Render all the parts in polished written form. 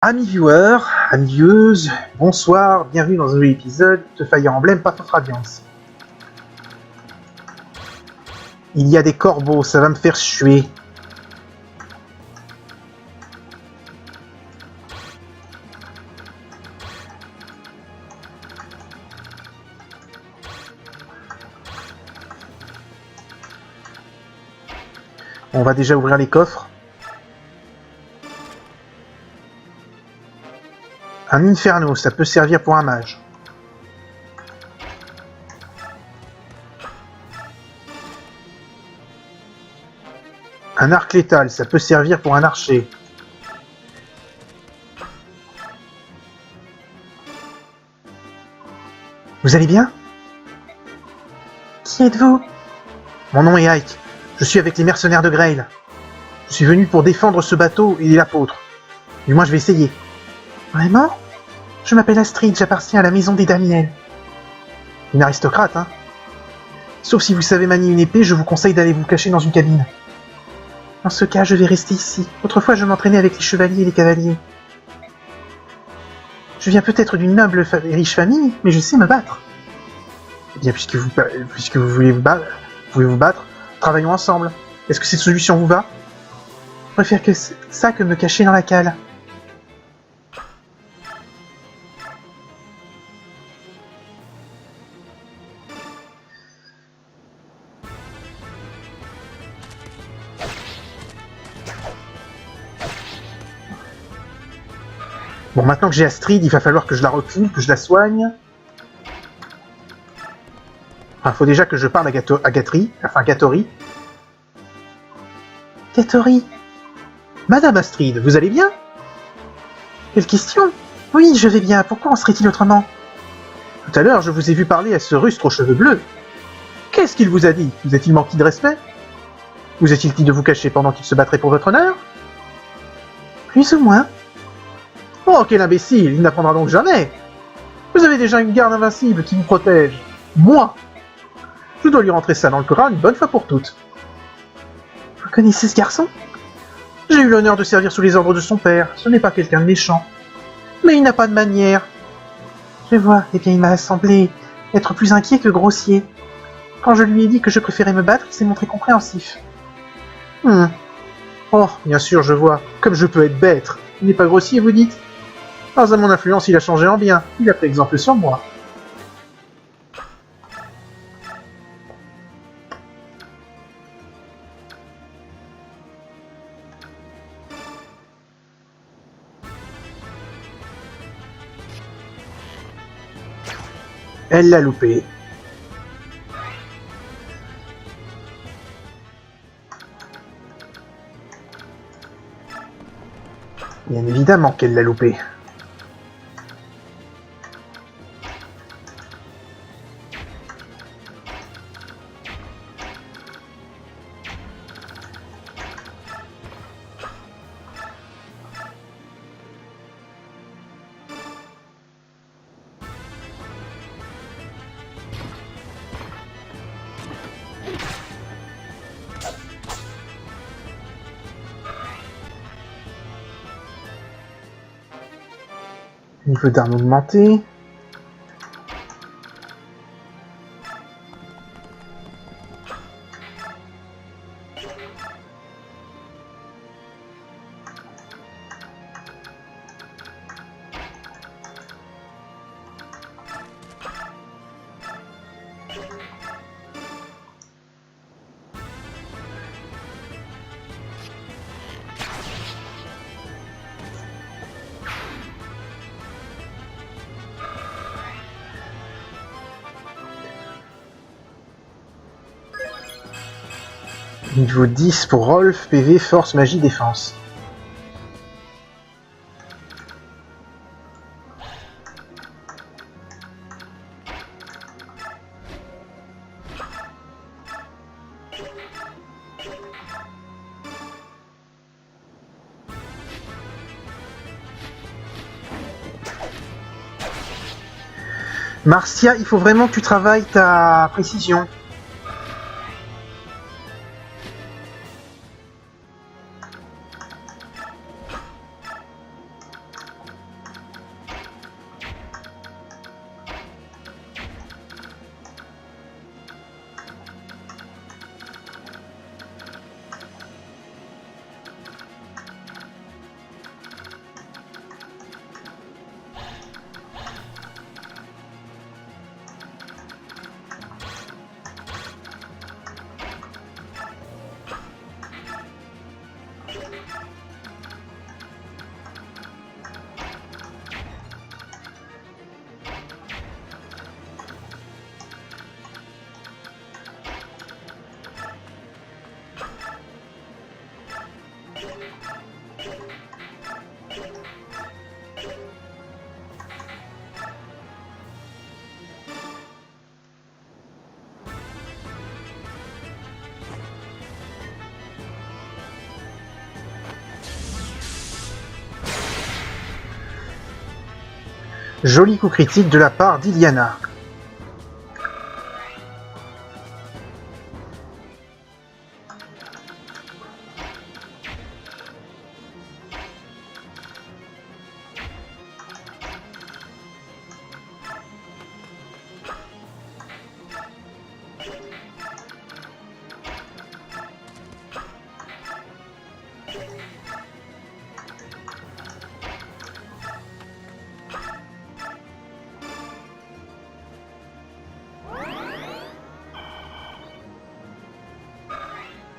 Amis viewers, amis vieweuses, bonsoir, bienvenue dans un nouvel épisode de Fire Emblem Path of Radiance. Il y a des corbeaux, ça va me faire suer. On va déjà ouvrir les coffres. Un Inferno, ça peut servir pour un mage. Un arc létal, ça peut servir pour un archer. Vous allez bien? Qui êtes-vous? Mon nom est Ike. Je suis avec les mercenaires de Grail. Je suis venu pour défendre ce bateau et l'apôtre. Du moins, je vais essayer. Vraiment? Je m'appelle Astrid, j'appartiens à la maison des Damiel. Une aristocrate, hein? Sauf si vous savez manier une épée, je vous conseille d'aller vous cacher dans une cabine. Dans ce cas, je vais rester ici. Autrefois, je m'entraînais avec les chevaliers et les cavaliers. Je viens peut-être d'une noble et riche famille, mais je sais me battre. Eh bien, puisque vous voulez vous battre, travaillons ensemble. Est-ce que cette solution vous va? Je préfère que ça que me cacher dans la cale. Bon, maintenant que j'ai Astrid, il va falloir que je la recule, que je la soigne. Enfin, faut déjà que je parle à Gattori. Gattori. Madame Astrid, vous allez bien? Quelle question? Oui, je vais bien. Pourquoi en serait-il autrement? Tout à l'heure, je vous ai vu parler à ce rustre aux cheveux bleus. Qu'est-ce qu'il vous a dit? Vous a-t-il manqué de respect? Vous a-t-il dit de vous cacher pendant qu'il se battrait pour votre honneur? Plus ou moins. Oh, quel imbécile! Il n'apprendra donc jamais! Vous avez déjà une garde invincible qui vous protège. Moi! Je dois lui rentrer ça dans le crâne une bonne fois pour toutes. Vous connaissez ce garçon? J'ai eu l'honneur de servir sous les ordres de son père. Ce n'est pas quelqu'un de méchant. Mais il n'a pas de manière. Je vois. Eh bien, il m'a semblé être plus inquiet que grossier. Quand je lui ai dit que je préférais me battre, il s'est montré compréhensif. Oh, bien sûr, je vois. Comme je peux être bête. Il n'est pas grossier, vous dites? Grâce à mon influence, il a changé en bien. Il a pris exemple sur moi. Elle l'a loupé. Bien évidemment qu'elle l'a loupé. Niveau d'armes augmenté. Niveau 10 pour Rolf, PV, Force, Magie, Défense. Marcia, il faut vraiment que tu travailles ta précision. Joli coup critique de la part d'Iliana.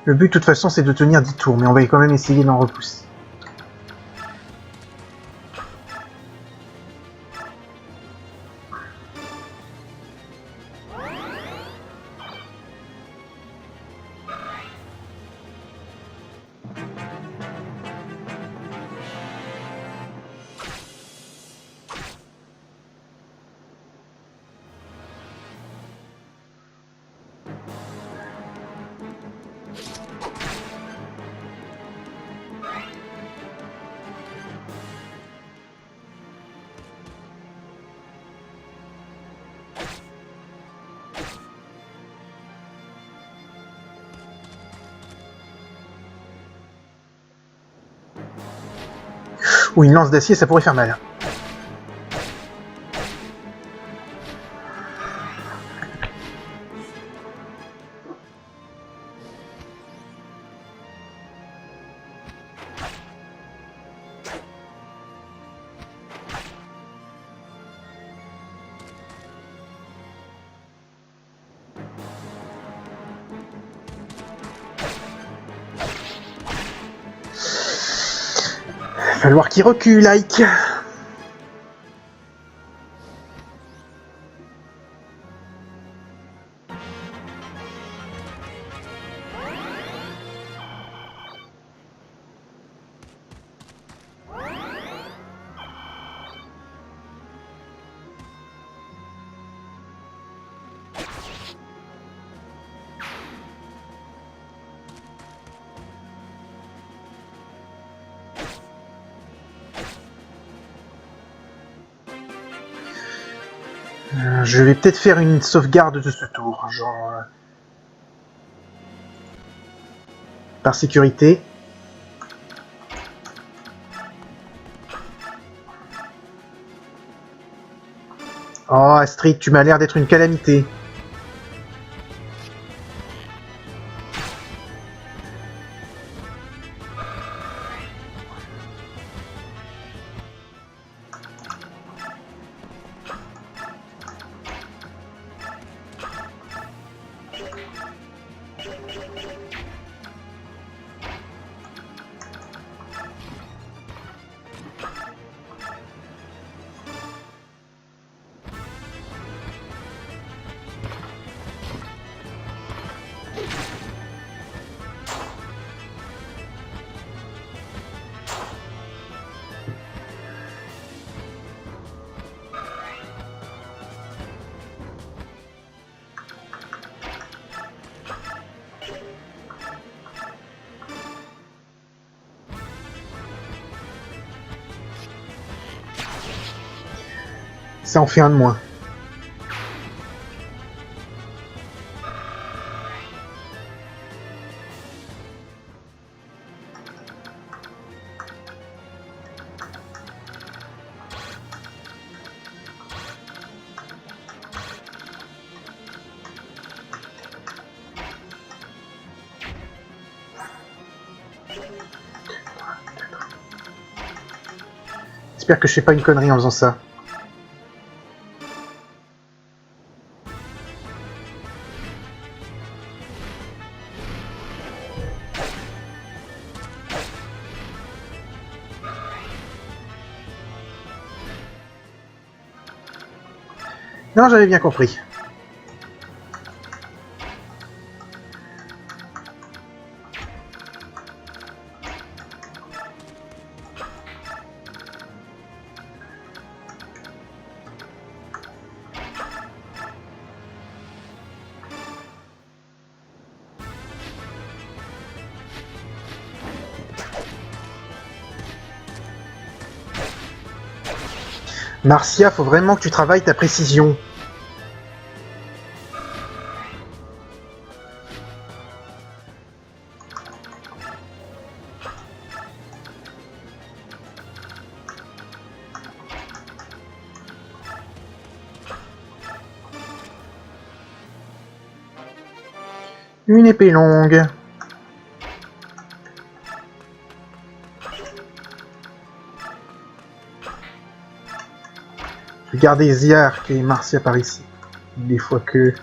Le but, de toute façon, c'est de tenir 10 tours, mais on va quand même essayer d'en repousser. Ou une lance d'acier, ça pourrait faire mal. Va falloir qu'il recule, Ike. Je vais peut-être faire une sauvegarde de ce tour, genre... par sécurité. Oh, Astrid, tu m'as l'air d'être une calamité. Ça en fait un de moins. J'espère que je fais pas une connerie en faisant ça. Non, j'avais bien compris. Marcia, faut vraiment que tu travailles ta précision. Une épée longue. Regardez Ziark et Marcia par ici. Des fois que...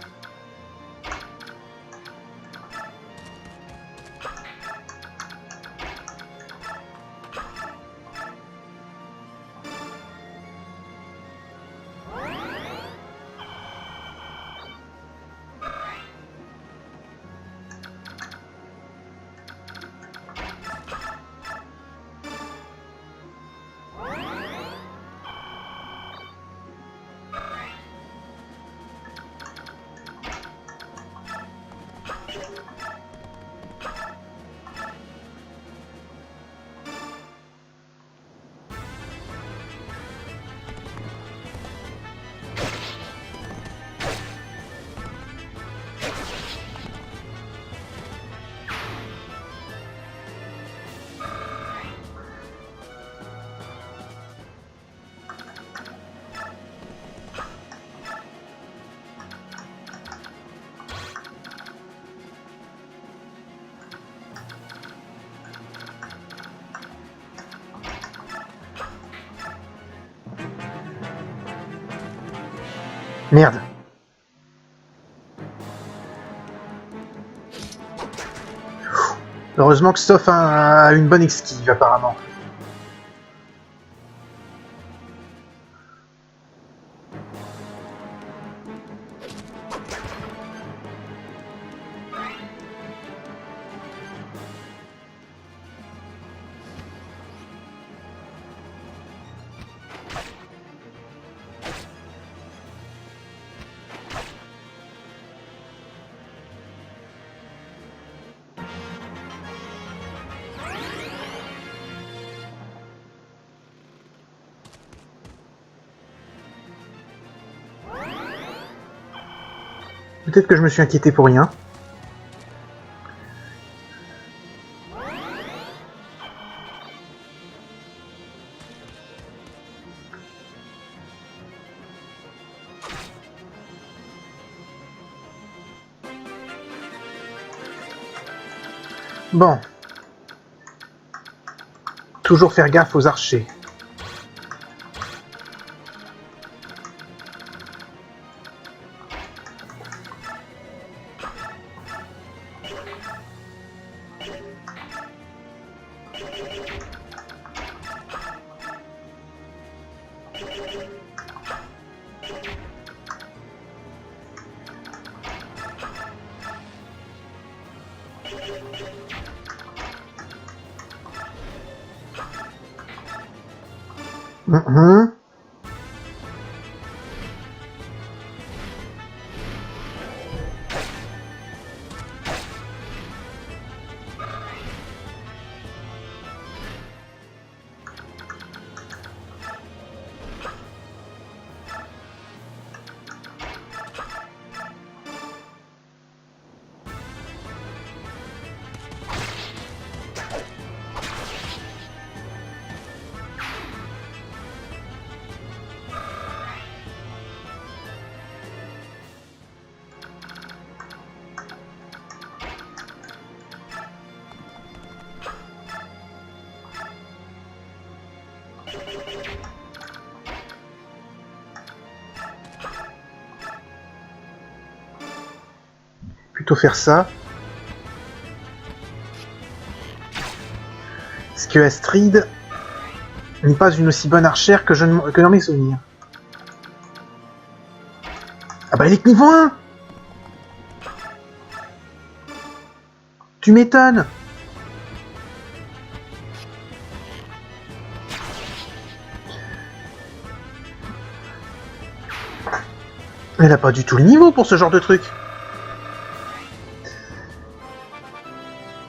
Merde. Heureusement que Stoff a une bonne esquive, apparemment. Peut-être que je me suis inquiété pour rien. Bon. Toujours faire gaffe aux archers. Plutôt faire ça. Est-ce que Astrid n'est pas une aussi bonne archère que dans mes souvenirs? Ah bah elle est que niveau 1. Tu m'étonnes. Elle a pas du tout le niveau pour ce genre de truc.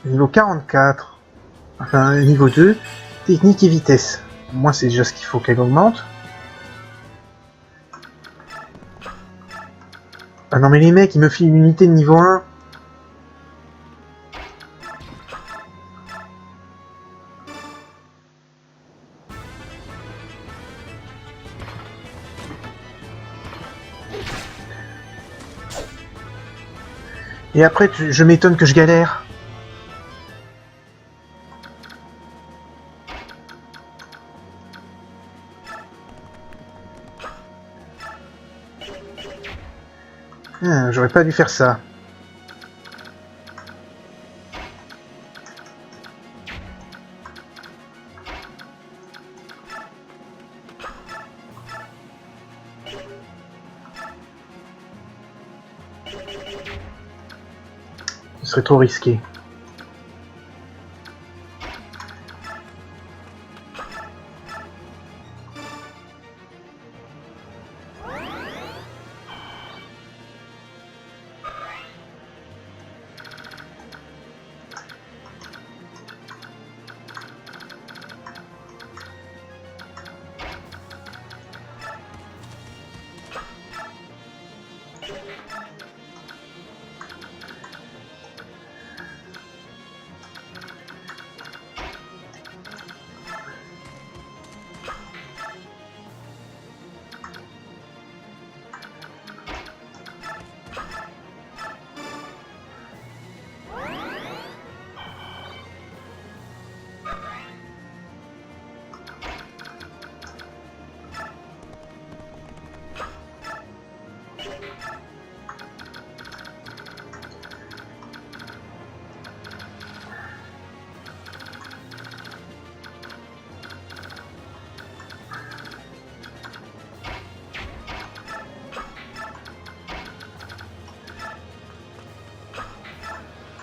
Niveau 44. Enfin, niveau 2. Technique et vitesse. Moi, c'est déjà ce qu'il faut qu'elle augmente. Ah non mais les mecs, ils me filent une unité de niveau 1. Et après, je m'étonne que je galère. J'aurais pas dû faire ça. Ce serait trop risqué.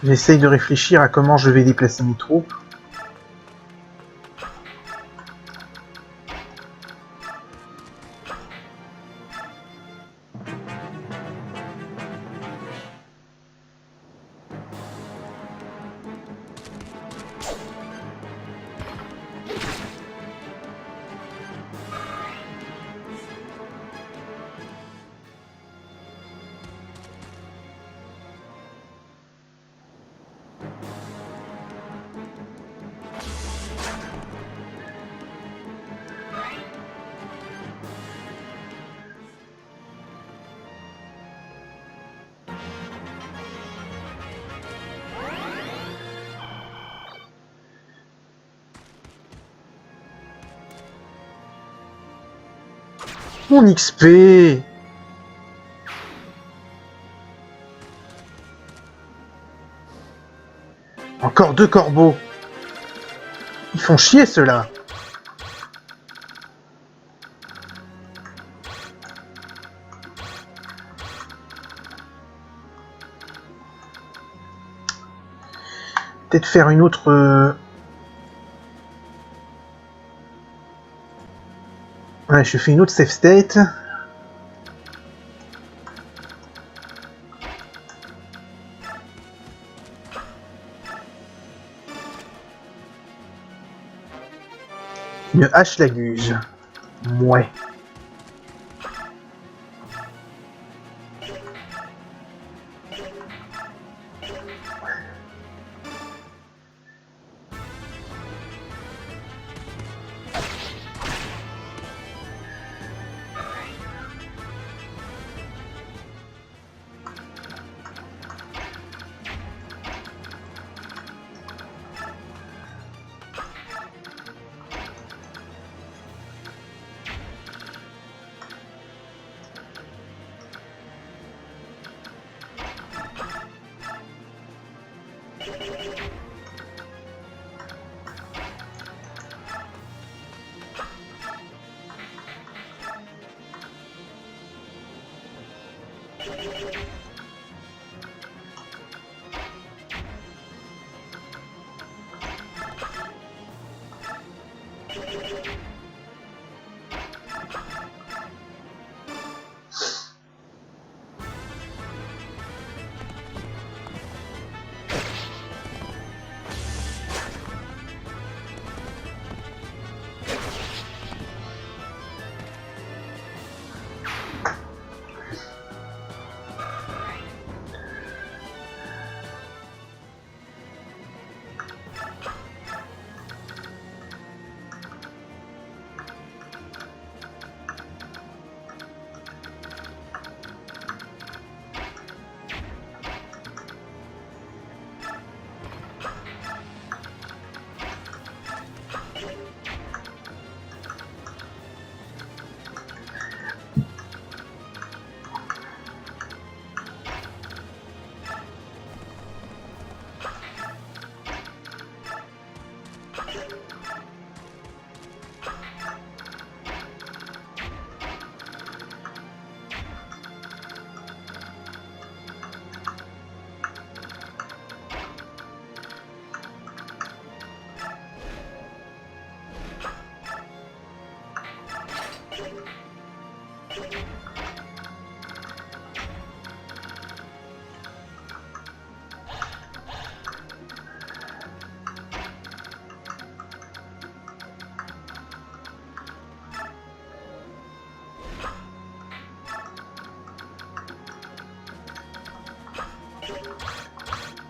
J'essaye de réfléchir à comment je vais déplacer mes troupes. Mon XP! Encore 2 corbeaux! Ils font chier ceux-là! Peut-être faire une autre... Ouais, je fais une autre save state. Une hache laguse. Ouais.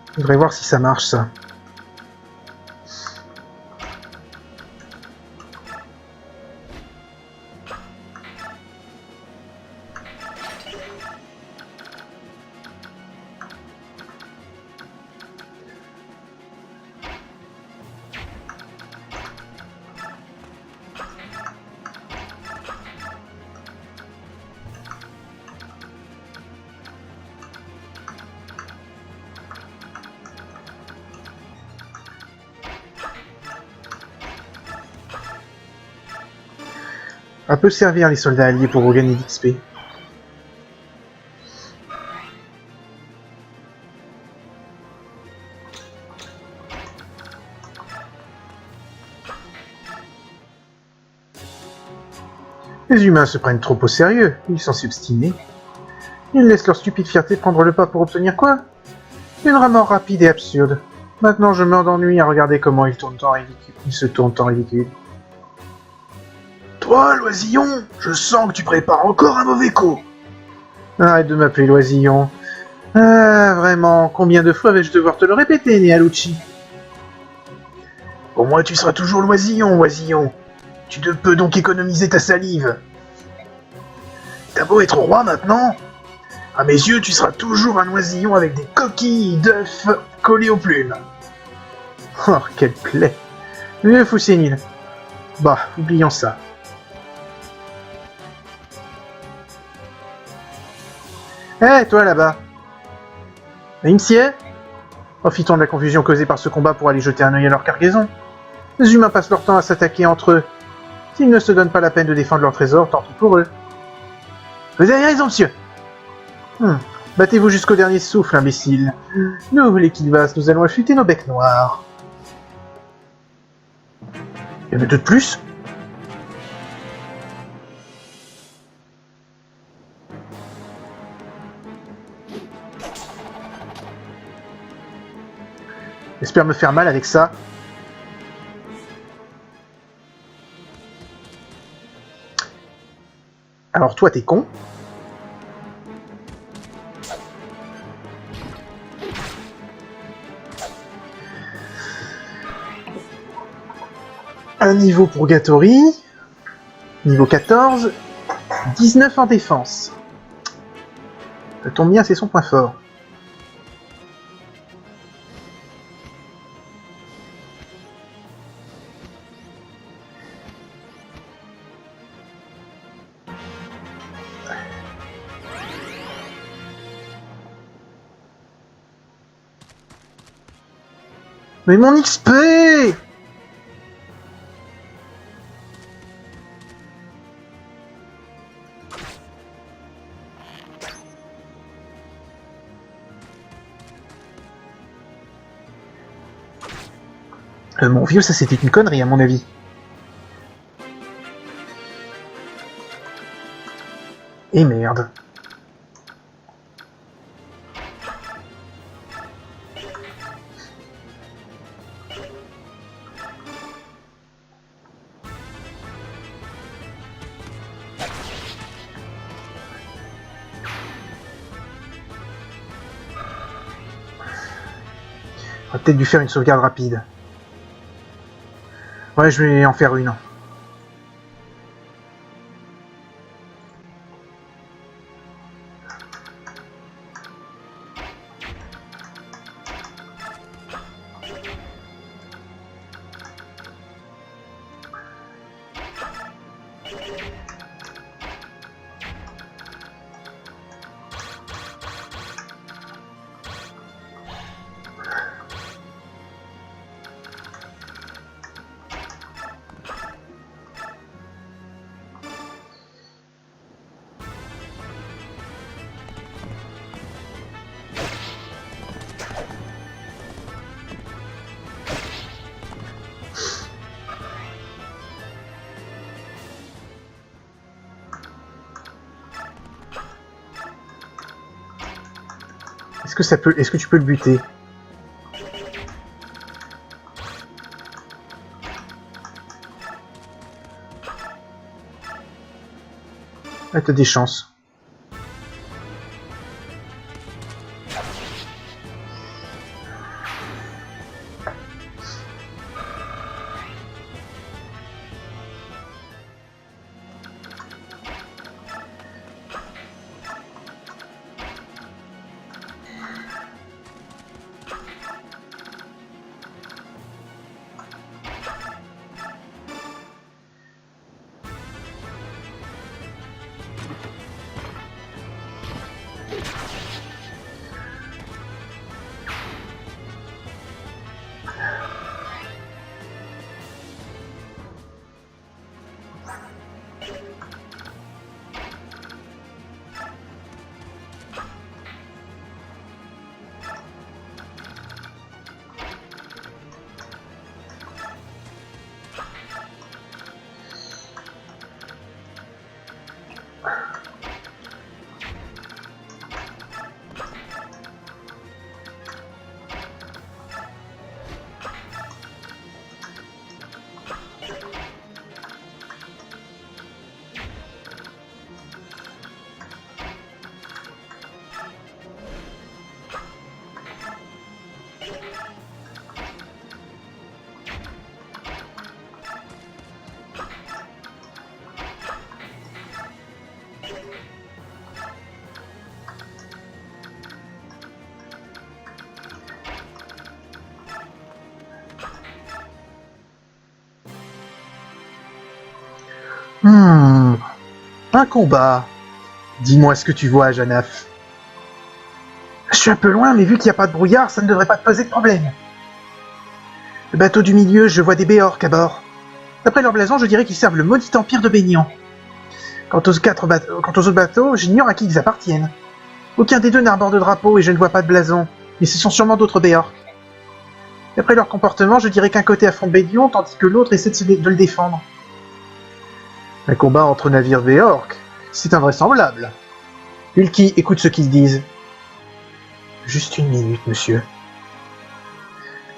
Je voudrais voir si ça marche, ça. Ça peut servir les soldats alliés pour regagner d'XP. Les humains se prennent trop au sérieux, ils sont s'obstiner. Ils laissent leur stupide fierté prendre le pas pour obtenir quoi? Une remorque rapide et absurde. Maintenant je meurs d'ennui à regarder comment ils se tournent en ridicule. Toi, Loisillon, je sens que tu prépares encore un mauvais coup. Arrête de m'appeler Loisillon. Ah, vraiment, combien de fois vais-je devoir te le répéter, Néalucci? Au moins tu seras toujours Loisillon, Oisillon. Tu ne peux donc économiser ta salive. T'as beau être roi maintenant, à mes yeux tu seras toujours un oisillon avec des coquilles d'œufs collées aux plumes. Oh, quelle plaie. Vieux fou sénile. Bah, oublions ça. Hé, toi là-bas. Imsier, profitons de la confusion causée par ce combat pour aller jeter un œil à leur cargaison. Les humains passent leur temps à s'attaquer entre eux. S'ils ne se donnent pas la peine de défendre leur trésor, tant pis pour eux. Vous avez raison, monsieur. Battez-vous jusqu'au dernier souffle, imbécile. Nous, les Kilvas, nous allons affûter nos becs noirs. Il y en a deux de plus? J'espère me faire mal avec ça. Alors toi, t'es con. Un niveau pour Gatori. Niveau 14. 19 en défense. Ça tombe bien, c'est son point fort. Mais mon XP! Mon vieux, ça c'était une connerie à mon avis. Et merde. J'aurais peut-être dû faire une sauvegarde rapide. Ouais, je vais en faire une. Est-ce que tu peux le buter? Ah, t'as des chances. Un combat. Dis-moi ce que tu vois, Janaf. Je suis un peu loin, mais vu qu'il n'y a pas de brouillard, ça ne devrait pas te poser de problème. Le bateau du milieu, je vois des béorques à bord. D'après leur blason, je dirais qu'ils servent le maudit empire de Baignan. Quant aux autres bateaux, j'ignore à qui ils appartiennent. Aucun des deux n'arbore de drapeau et je ne vois pas de blason, mais ce sont sûrement d'autres béorques. D'après leur comportement, je dirais qu'un côté affronte Baignan, tandis que l'autre essaie de le défendre. Un combat entre navires béorques, c'est invraisemblable. Ulki, écoute ce qu'ils disent. Juste une minute, monsieur.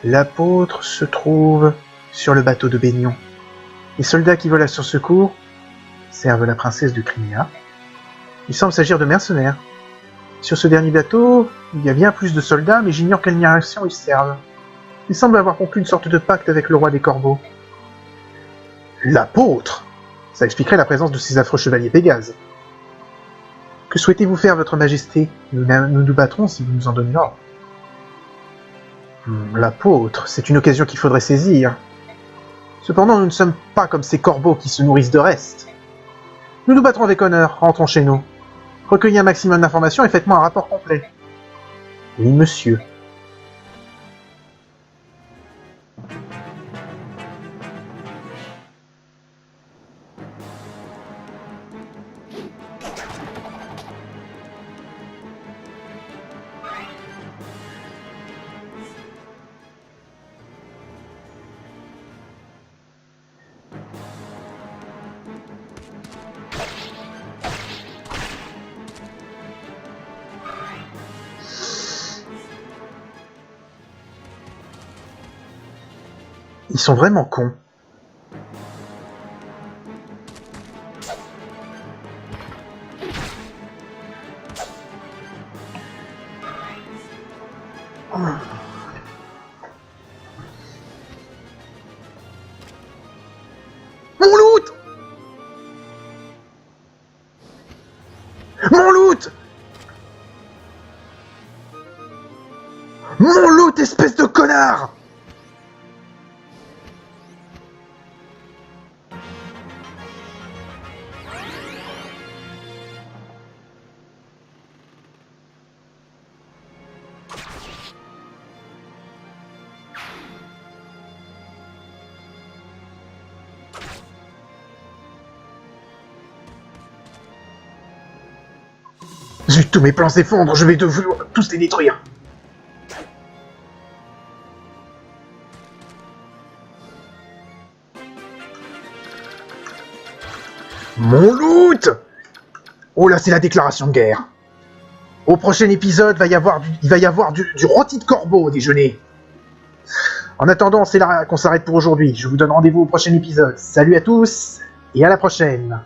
L'apôtre se trouve sur le bateau de Baignan. Les soldats qui volent à son secours servent la princesse de Crimea. Il semble s'agir de mercenaires. Sur ce dernier bateau, il y a bien plus de soldats, mais j'ignore quelle mission ils servent. Il semble avoir conclu une sorte de pacte avec le roi des corbeaux. L'apôtre! Ça expliquerait la présence de ces affreux chevaliers Pégases. Que souhaitez-vous faire, votre majesté? Nous nous battrons si vous nous en donnez l'ordre. L'apôtre, c'est une occasion qu'il faudrait saisir. Cependant, nous ne sommes pas comme ces corbeaux qui se nourrissent de restes. Nous nous battrons avec honneur, rentrons chez nous. Recueillez un maximum d'informations et faites-moi un rapport complet. Oui, monsieur. Ils sont vraiment cons. Mon loot! Mon loot! Mon loot, espèce de connard! Zut, tous mes plans s'effondrent, je vais devoir tous les détruire. Mon loot! Oh là, c'est la déclaration de guerre. Au prochain épisode, il va y avoir du rôti de corbeau au déjeuner. En attendant, c'est là qu'on s'arrête pour aujourd'hui. Je vous donne rendez-vous au prochain épisode. Salut à tous et à la prochaine.